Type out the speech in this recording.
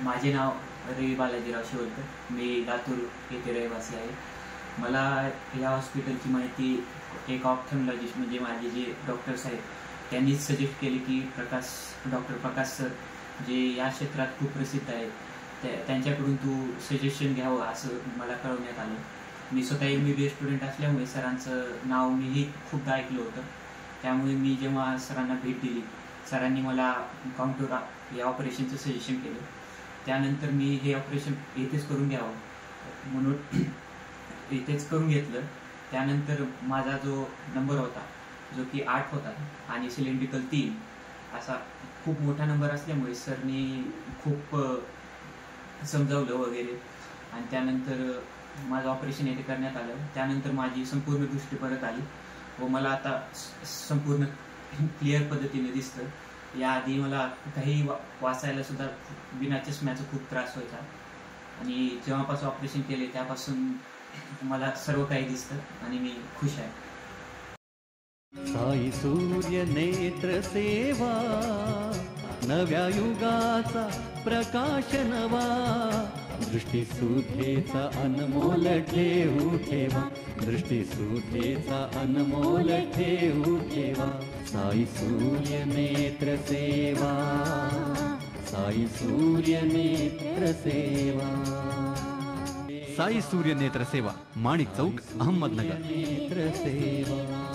माझे नाव रवी बालाजीराव शेवलकर. मी लातूर येथे रहिवासी आहे. मला या हॉस्पिटलची माहिती एक ऑप्थॉल्मॉलॉजिस्ट म्हणजे माझे जे डॉक्टर्स आहेत त्यांनीच सजेस्ट केले की डॉक्टर प्रकाश सर जे या क्षेत्रात खूप प्रसिद्ध आहेत त्यांच्याकडून तू सजेशन घ्यावं असं मला कळवण्यात आलं. मी स्वतः MBBS स्टुडंट असल्यामुळे सरांचं नाव मीही खूपदा ऐकलं होतं. त्यामुळे मी जेव्हा सरांना भेट दिली, सरांनी मला काउंटर या ऑपरेशनचं सजेशन केलं. त्यानंतर मी हे ऑपरेशन इथेच करून घ्यावं म्हणून इथेच करून घेतलं. त्यानंतर माझा जो नंबर होता जो की 8 होता आणि सिलेंड्रिकल 3 असा खूप मोठा नंबर असल्यामुळे सरनी खूप समजावलं वगैरे आणि त्यानंतर माझं ऑपरेशन येथे करण्यात आलं. त्यानंतर माझी संपूर्ण दृष्टी परत आली व मला आता संपूर्ण क्लिअर पद्धतीने दिसतं. याआधी मला काही वाचायला सुद्धा बिना चष्म्याचा खूप त्रास व्हायचा आणि जेव्हापासून ऑपरेशन केले त्यापासून मला सर्व काही दिसतं आणि मी खुश आहे. साई सूर्य नेत्र सेवा, नव्या युगाचा प्रकाश नवा, दृष्टीसुद्धेचा अनमोल ठेवू ठेवा, दृष्टीसुद्धेचा अनमोल ठेवू ठेवा. साई सूर्य नेत्र सेवा, साई सूर्य नेत्र सेवा. साई सूर्य नेत्र सेवा, माणिक चौक, अहमदनगर. नेत्र सेवा.